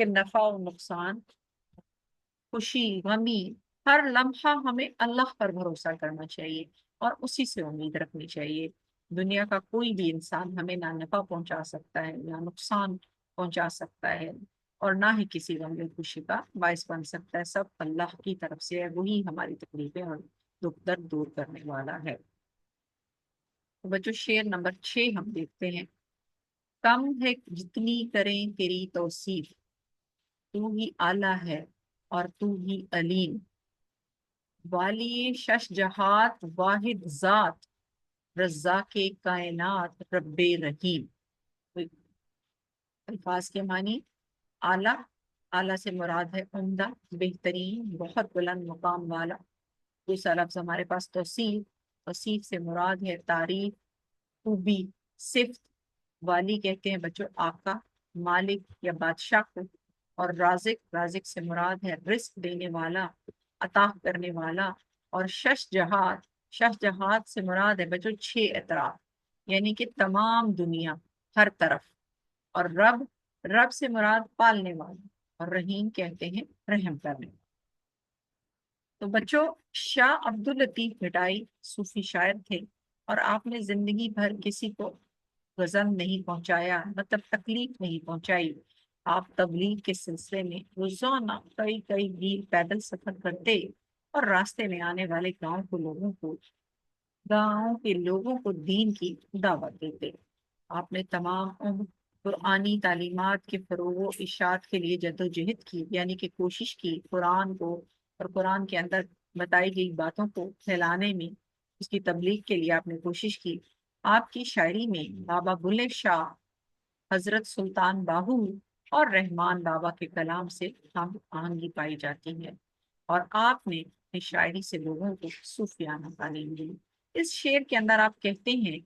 کہ نفع و نقصان، خوشی غمی، ہر لمحہ ہمیں اللہ پر بھروسہ کرنا چاہیے اور اسی سے امید رکھنی چاہیے۔ دنیا کا کوئی بھی انسان ہمیں نہ نفع پہنچا سکتا ہے نہ نقصان پہنچا سکتا ہے، اور نہ ہی کسی غم و خوشی کا باعث بن سکتا ہے۔ سب اللہ کی طرف سے ہے، وہی ہماری تکلیفیں اور دکھ درد دور کرنے والا ہے۔ تو بچوں شعر نمبر 6 ہم دیکھتے ہیں۔ کم ہے جتنی کریں تیری توصیف، تو ہی اعلیٰ ہے اور تو ہی علیم، والی شش جہات واحد ذات، رزاق کائنات رب رحیم۔ الفاظ کے معنی اعلیٰ، اعلیٰ سے مراد ہے عمدہ، بہترین، بہت بلند مقام والا۔ دوسرا لفظ ہمارے پاس توصیف، توصیف سے مراد ہے تعریف، خوبی، صفت۔ والی کہتے ہیں بچوں آقا، مالک یا بادشاہ کو، اور رازق، رازق سے مراد ہے رزق دینے والا، عطا کرنے والا۔ اور شش جہات، شش جہات سے مراد ہے بچوں 6 اطراف، یعنی کہ تمام دنیا، ہر طرف۔ اور رب، رب سے مراد پالنے والا، اور رحیم کہتے ہیں رحم کرنے والا۔ تو بچوں شاہ عبد اللطیف بھٹائی صوفی شاعر تھے، اور آپ نے زندگی بھر کسی کو غضب نہیں پہنچایا، مطلب تکلیف نہیں پہنچائی۔ آپ تبلیغ کے سلسلے میں روزانہ کئی کئی میل پیدل سفر کرتے اور راستے میں آنے والے گاؤں کے لوگوں کو دین کی دعوت دیتے۔ آپ نے تمام عمر قرآنی تعلیمات کے فروغ و اشاعت کے لیے جدوجہد کی، یعنی کہ کوشش کی قرآن کو اور قرآن کے اندر بتائی گئی باتوں کو پھیلانے میں، اس کی تبلیغ کے لیے آپ نے کوشش کی۔ آپ کی شاعری میں بابا بلے شاہ، حضرت سلطان باہو اور رحمان بابا کے کلام سے ہم آہنگی پائی جاتی ہے، اور آپ نے اپنی شاعری سے لوگوں کو صوفیانہ تعلیم دی۔ اس شعر کے اندر آپ کہتے ہیں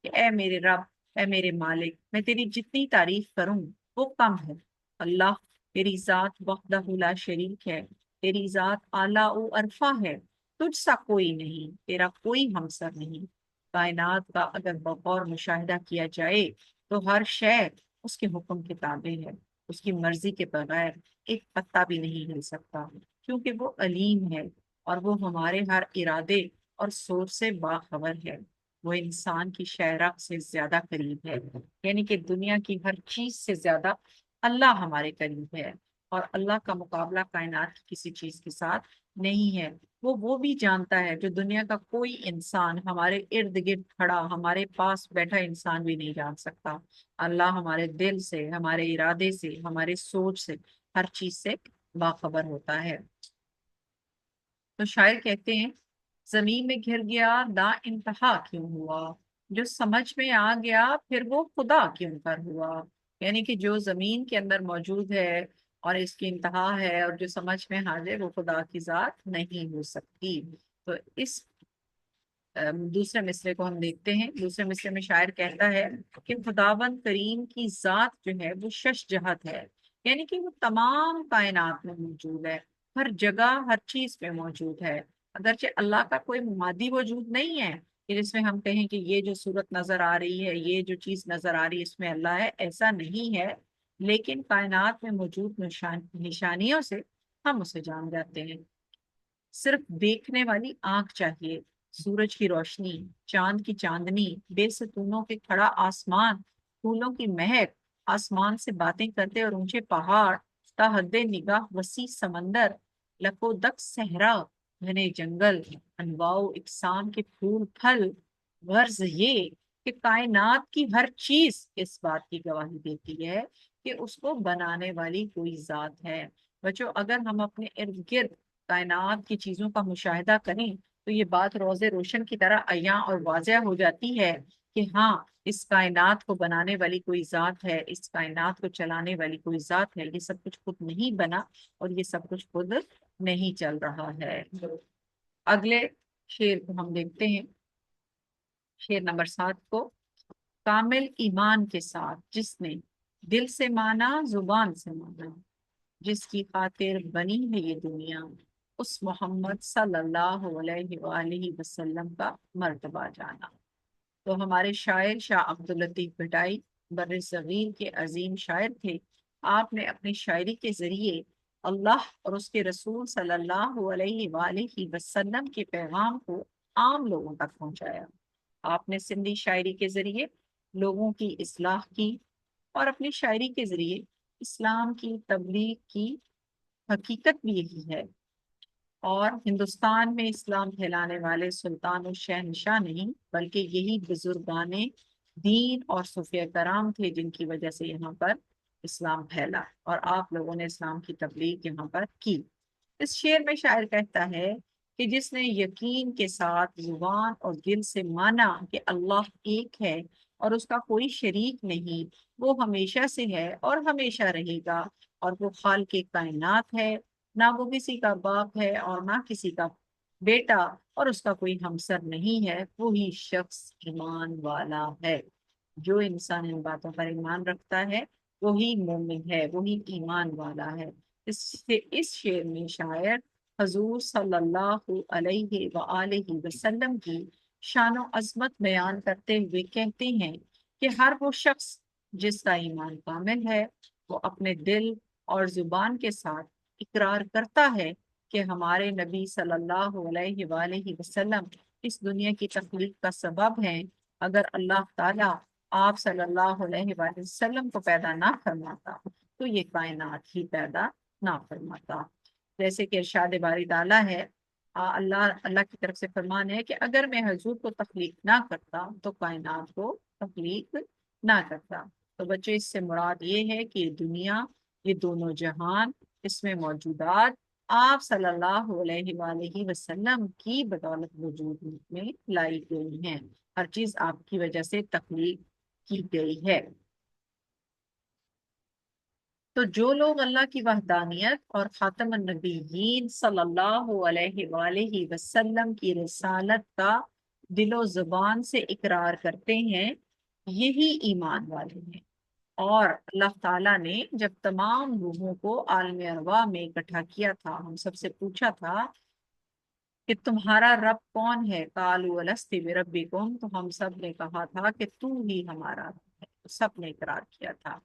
کہ اے میرے رب، اے میرے مالک، میں تیری جتنی تعریف کروں وہ کم ہے۔ اللہ، تیری ذات وحدہ لا شریک ہے، تیری ذات اعلیٰ و عرفہ ہے، تجھ سا کوئی نہیں، تیرا کوئی ہمسر نہیں۔ کائنات کا اگر بغور مشاہدہ کیا جائے تو ہر شے اس کے حکم کے تابع ہے، اس کی مرضی کے بغیر ایک پتا بھی نہیں ہل سکتا، کیونکہ وہ علیم ہے اور وہ ہمارے ہر ارادے اور سوچ سے باخبر ہے۔ وہ انسان کی شعراء سے زیادہ قریب ہے، یعنی کہ دنیا کی ہر چیز سے زیادہ اللہ ہمارے قریب ہے، اور اللہ کا مقابلہ کائنات کی کسی چیز کے ساتھ نہیں ہے۔ وہ بھی جانتا ہے جو دنیا کا کوئی انسان، ہمارے ارد گرد کھڑا، ہمارے پاس بیٹھا انسان بھی نہیں جان سکتا۔ اللہ ہمارے دل سے، ہمارے ارادے سے، ہمارے سوچ سے، ہر چیز سے باخبر ہوتا ہے۔ تو شاعر کہتے ہیں زمین میں گر گیا لا انتہا کیوں ہوا، جو سمجھ میں آ گیا پھر وہ خدا کیوں کر ہوا۔ یعنی کہ جو زمین کے اندر موجود ہے اور اس کی انتہا ہے، اور جو سمجھ میں آ جائے وہ خدا کی ذات نہیں ہو سکتی۔ تو اس دوسرے مصرے کو ہم دیکھتے ہیں۔ دوسرے مصرے میں شاعر کہتا ہے کہ خداوند کریم کی ذات جو ہے وہ شش جہت ہے، یعنی کہ وہ تمام کائنات میں موجود ہے، ہر جگہ ہر چیز پہ موجود ہے۔ اگرچہ اللہ کا کوئی مادی وجود نہیں ہے کہ جس میں ہم کہیں کہ یہ جو صورت نظر آ رہی ہے، یہ جو چیز نظر آ رہی ہے اس میں اللہ ہے، ایسا نہیں ہے، لیکن کائنات میں موجود نشانیوں سے ہم اسے جان جاتے ہیں۔ صرف دیکھنے والی آنکھ چاہیے، سورج کی روشنی، چاند کی چاندنی، بے ستونوں کے کھڑا آسمان، پھولوں کی مہک، آسمان سے باتیں کرتے اور اونچے پہاڑ، تا حد نگاہ وسیع سمندر، لکو دک صحرا، گھنے جنگل، انواع و اقسام کے پھول پھل۔ غرض یہ کہ کائنات کی ہر چیز اس بات کی گواہی دیتی ہے کہ اس کو بنانے والی کوئی ذات ہے۔ بچوں اگر ہم اپنے ارد گرد کائنات کی چیزوں کا مشاہدہ کریں تو یہ بات روز روشن کی طرح عیاں اور واضح ہو جاتی ہے کہ ہاں اس کائنات کو بنانے والی کوئی ذات ہے، اس کائنات کو چلانے والی کوئی ذات ہے۔ یہ سب کچھ خود نہیں بنا اور یہ سب کچھ خود نہیں چل رہا ہے۔ اگلے شعر کو ہم دیکھتے ہیں، شعر نمبر 7 کو۔ کامل ایمان کے ساتھ جس نے دل سے مانا، زبان سے مانا، جس کی خاطر بنی ہے یہ دنیا، اس محمد صلی اللہ علیہ وآلہ وسلم کا مرتبہ جانا۔ تو ہمارے شاعر شاہ عبد اللطیف بھٹائی بر صغیر کے عظیم شاعر تھے۔ آپ نے اپنی شاعری کے ذریعے اللہ اور اس کے رسول صلی اللہ علیہ وآلہ وسلم کے پیغام کو عام لوگوں تک پہنچایا۔ آپ نے سندھی شاعری کے ذریعے لوگوں کی اصلاح کی اور اپنی شاعری کے ذریعے اسلام کی تبلیغ کی۔ حقیقت بھی یہی ہے، اور ہندوستان میں اسلام پھیلانے والے سلطان و شہنشاہ نہیں بلکہ یہی بزرگان دین اور صوفیہ کرام تھے جن کی وجہ سے یہاں پر اسلام پھیلا اور آپ لوگوں نے اسلام کی تبلیغ یہاں پر کی۔ اس شعر میں شاعر کہتا ہے کہ جس نے یقین کے ساتھ زبان اور دل سے مانا کہ اللہ ایک ہے اور اس کا کوئی شریک نہیں، وہ ہمیشہ سے ہے اور ہمیشہ رہے گا، اور وہ خالق کائنات ہے، نہ وہ کسی کا باپ ہے اور نہ کسی کا بیٹا، اور اس کا کوئی ہمسر نہیں ہے، وہی شخص ایمان والا ہے۔ جو انسان ان باتوں پر ایمان رکھتا ہے وہی مومن ہے، وہی ایمان والا ہے۔ اس شعر میں شاعر حضور صلی اللہ علیہ وآلہ وسلم کی شان و عظمت بیان کرتے ہوئے کہتے ہیں کہ ہر وہ شخص جس کا ایمان کامل ہے وہ اپنے دل اور زبان کے ساتھ اقرار کرتا ہے کہ ہمارے نبی صلی اللہ علیہ وآلہ وسلم اس دنیا کی تخلیق کا سبب ہیں۔ اگر اللہ تعالیٰ آپ صلی اللہ علیہ وآلہ وسلم کو پیدا نہ فرماتا تو یہ کائنات ہی پیدا نہ فرماتا۔ جیسے کہ ارشاد باری تعالیٰ ہے، اللہ کی طرف سے فرمان ہے کہ اگر میں حضور کو تخلیق نہ کرتا تو کائنات کو تخلیق نہ کرتا۔ تو بچے اس سے مراد یہ ہے کہ دنیا، یہ دونوں جہان، اس میں موجودات آپ صلی اللہ علیہ وآلہ وسلم کی بدولت وجود میں لائی گئی ہیں۔ ہر چیز آپ کی وجہ سے تخلیق کی گئی ہے۔ تو جو لوگ اللہ کی وحدانیت اور خاتم النبیین صلی اللہ علیہ وآلہ وسلم کی رسالت کا دل و زبان سے اقرار کرتے ہیں یہی ایمان والے ہیں۔ اور اللہ تعالیٰ نے جب تمام روحوں کو عالم ارواح میں اکٹھا کیا تھا، ہم سب سے پوچھا تھا کہ تمہارا رب کون ہے؟ قالوا الست بربکم، تو ہم سب نے کہا تھا کہ تو ہی ہمارا رب ہے، تو سب نے اقرار کیا تھا۔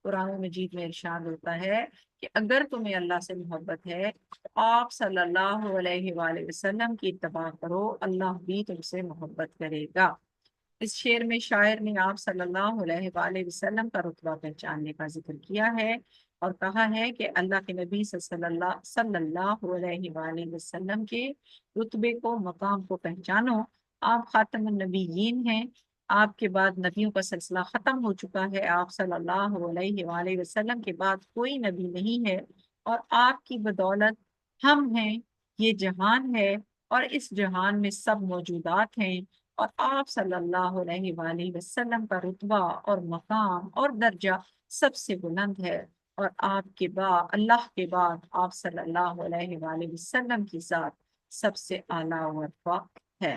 قرآن مجید میں ارشاد ہوتا ہے کہ اگر تمہیں اللہ سے محبت ہے تو آپ صلی اللہ علیہ وآلہ وسلم کی اتباع کرو، اللہ بھی تم سے محبت کرے گا۔ اس شعر میں شاعر نے آپ صلی اللہ علیہ وآلہ وسلم کا رتبہ پہچاننے کا ذکر کیا ہے اور کہا ہے کہ اللہ کے نبی صلی اللہ علیہ وآلہ وسلم کے رتبے کو، مقام کو پہچانو۔ آپ خاتم النبیین ہیں، آپ کے بعد نبیوں کا سلسلہ ختم ہو چکا ہے، آپ صلی اللہ علیہ وآلہ وسلم کے بعد کوئی نبی نہیں ہے، اور آپ کی بدولت ہم ہیں، یہ جہان ہے، اور اس جہان میں سب موجودات ہیں، اور آپ صلی اللہ علیہ وآلہ وسلم کا رتبہ اور مقام اور درجہ سب سے بلند ہے، اور آپ کے بعد، اللہ کے بعد آپ صلی اللہ علیہ وآلہ وسلم کی ذات سب سے اعلیٰ و ارفع ہے۔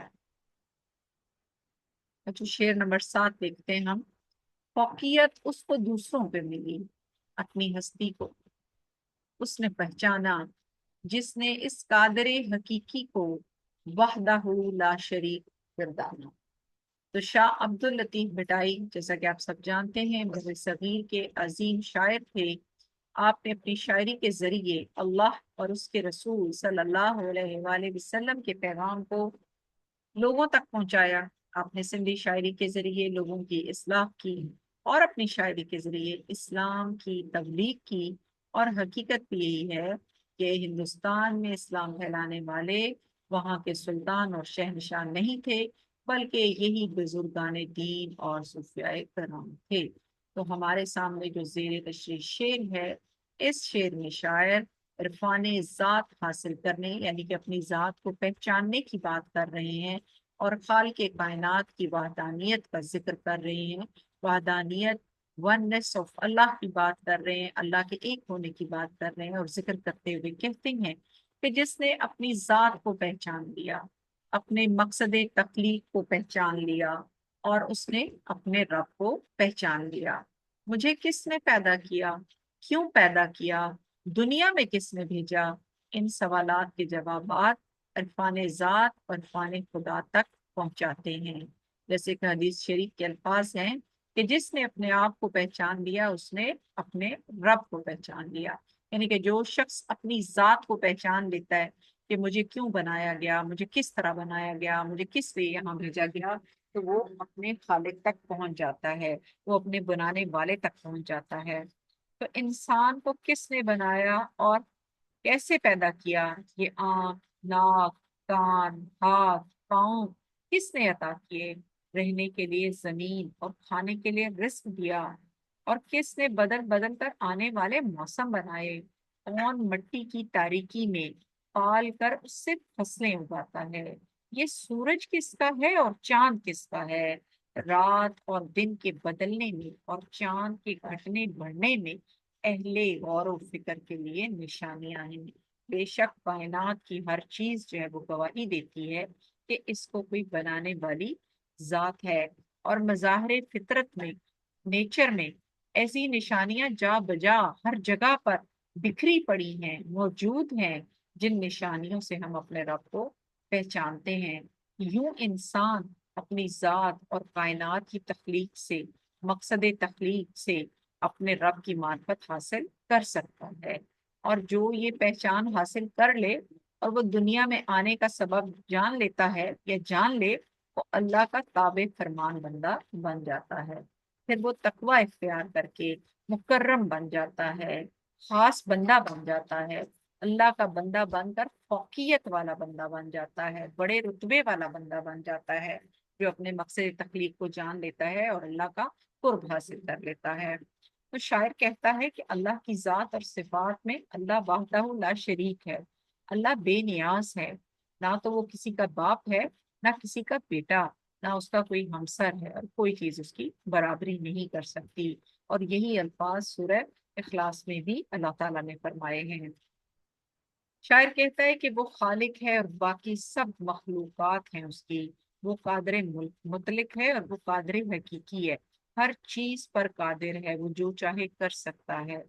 اچھا، شعر نمبر 7 دیکھتے ہیں ہم۔ فوقیت اس کو دوسروں پہ ملی، اپنی ہستی کو اس نے پہچانا جس نے اس قادر حقیقی کو وحدہ لا شریک گردانا۔ تو شاہ عبد اللطیف بھٹائی، جیسا کہ آپ سب جانتے ہیں، بر صغیر کے عظیم شاعر تھے۔ آپ نے اپنی شاعری کے ذریعے اللہ اور اس کے رسول صلی اللہ علیہ وآلہ وسلم کے پیغام کو لوگوں تک پہنچایا۔ آپ نے سندھی شاعری کے ذریعے لوگوں کی اصلاح کی اور اپنی شاعری کے ذریعے اسلام کی تبلیغ کی، اور حقیقت بھی یہی ہے کہ ہندوستان میں اسلام پھیلانے والے وہاں کے سلطان اور شہنشاہ نہیں تھے بلکہ یہی بزرگان دین اور صوفیاء کرام تھے۔ تو ہمارے سامنے جو زیر تشریح شعر ہے، اس شعر میں شاعر عرفان ذات حاصل کرنے یعنی کہ اپنی ذات کو پہچاننے کی بات کر رہے ہیں، اور خالق کائنات کی وحدانیت کا ذکر کر رہے ہیں، وحدانیت، وننس آف اللہ کی بات کر رہے ہیں، اللہ کے ایک ہونے کی بات کر رہے ہیں، اور ذکر کرتے ہوئے کہتے ہیں کہ جس نے اپنی ذات کو پہچان لیا، اپنے مقصد تخلیق کو پہچان لیا، اور اس نے اپنے رب کو پہچان لیا۔ مجھے کس نے پیدا کیا؟ کیوں پیدا کیا؟ دنیا میں کس نے بھیجا؟ ان سوالات کے جوابات عرفان ذات اور عرفان خدا تک پہنچاتے ہیں۔ جیسے کہ حدیث شریف کے الفاظ ہیں کہ جس نے اپنے آپ کو پہچان لیا اس نے اپنے رب کو پہچان لیا۔ یعنی کہ جو شخص اپنی ذات کو پہچان لیتا ہے کہ مجھے کیوں بنایا گیا، مجھے کس طرح بنایا گیا، مجھے کس لیے یہاں بھیجا گیا، تو وہ اپنے خالق تک پہنچ جاتا ہے، وہ اپنے بنانے والے تک پہنچ جاتا ہے۔ تو انسان کو کس نے بنایا اور کیسے پیدا کیا؟ یہ آنکھ، ناک، کان، ہاتھ، پاؤں کس نے عطا کیے؟ رہنے کے لیے زمین اور کھانے کے لیے رزق دیا؟ اور کس نے بدل بدل کر آنے والے موسم بنائے؟ کون مٹی کی تاریکی میں پال کر اس سے فصلیں اگاتا ہے؟ یہ سورج کس کا ہے اور چاند کس کا ہے؟ رات اور دن کے بدلنے میں اور چاند کے گھٹنے بڑھنے میں اہل غور و فکر کے لیے نشانیاں ہیں۔ بے شک کائنات کی ہر چیز جو ہے وہ گواہی دیتی ہے کہ اس کو کوئی بنانے والی ذات ہے، اور مظاہر فطرت میں، نیچر میں ایسی نشانیاں جا بجا ہر جگہ پر بکھری پڑی ہیں، موجود ہیں، جن نشانیوں سے ہم اپنے رب کو پہچانتے ہیں۔ یوں انسان اپنی ذات اور کائنات کی تخلیق سے، مقصد تخلیق سے اپنے رب کی معرفت حاصل کر سکتا ہے۔ اور جو یہ پہچان حاصل کر لے اور وہ دنیا میں آنے کا سبب جان لیتا ہے یا جان لے، وہ اللہ کا تابع فرمان بندہ بن جاتا ہے۔ پھر وہ تقوی اختیار کر کے مکرم بن جاتا ہے، خاص بندہ بن جاتا ہے، اللہ کا بندہ بن کر فوقیت والا بندہ بن جاتا ہے، بڑے رتبے والا بندہ بن جاتا ہے، جو اپنے مقصد تخلیق کو جان لیتا ہے اور اللہ کا قرب حاصل کر لیتا ہے۔ تو شاعر کہتا ہے کہ اللہ کی ذات اور صفات میں اللہ وحدہ لا شریک ہے، اللہ بے نیاز ہے، نہ تو وہ کسی کا باپ ہے، نہ کسی کا بیٹا، نہ اس کا کوئی ہمسر ہے، اور کوئی چیز اس کی برابری نہیں کر سکتی۔ اور یہی الفاظ سورہ اخلاص میں بھی اللہ تعالیٰ نے فرمائے ہیں۔ شاعر کہتا ہے کہ وہ خالق ہے اور باقی سب مخلوقات ہیں اس کی، وہ قادر مطلق ہے اور وہ قادر حقیقی ہے، ہر چیز پر قادر ہے، وہ جو چاہے کر سکتا ہے،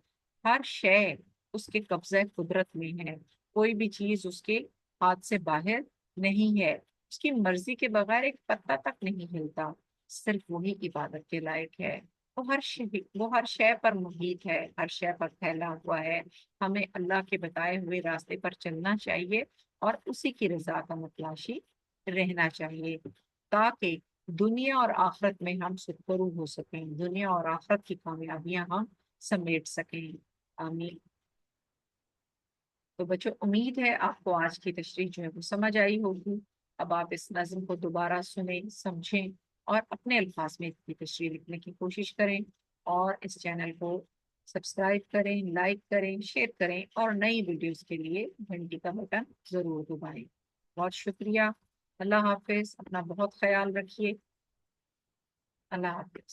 ہر شے اس کے قبضہ قدرت میں ہے، کوئی بھی چیز اس کے ہاتھ سے باہر نہیں ہے، اس کی مرضی کے بغیر ایک پتا تک نہیں ہلتا، صرف وہی عبادت کے لائق ہے۔ وہ ہر شے پر محیط ہے، ہر شے پر پھیلا ہوا ہے۔ ہمیں اللہ کے بتائے ہوئے راستے پر چلنا چاہیے اور اسی کی رضا کا متلاشی رہنا چاہیے، تاکہ دنیا اور آخرت میں ہم سرخرو ہو سکیں، دنیا اور آخرت کی کامیابیاں ہم سمیٹ سکیں۔ آمین۔ تو بچوں، امید ہے آپ کو آج کی تشریح جو ہے وہ سمجھ آئی ہوگی۔ اب آپ اس نظم کو دوبارہ سنیں، سمجھیں اور اپنے الفاظ میں اس کی تشریح لکھنے کی کوشش کریں، اور اس چینل کو سبسکرائب کریں، لائک کریں، شیئر کریں، اور نئی ویڈیوز کے لیے گھنٹی کا بٹن ضرور دبائیں۔ بہت شکریہ۔ اللہ حافظ، اپنا بہت خیال رکھیے۔ اللہ حافظ۔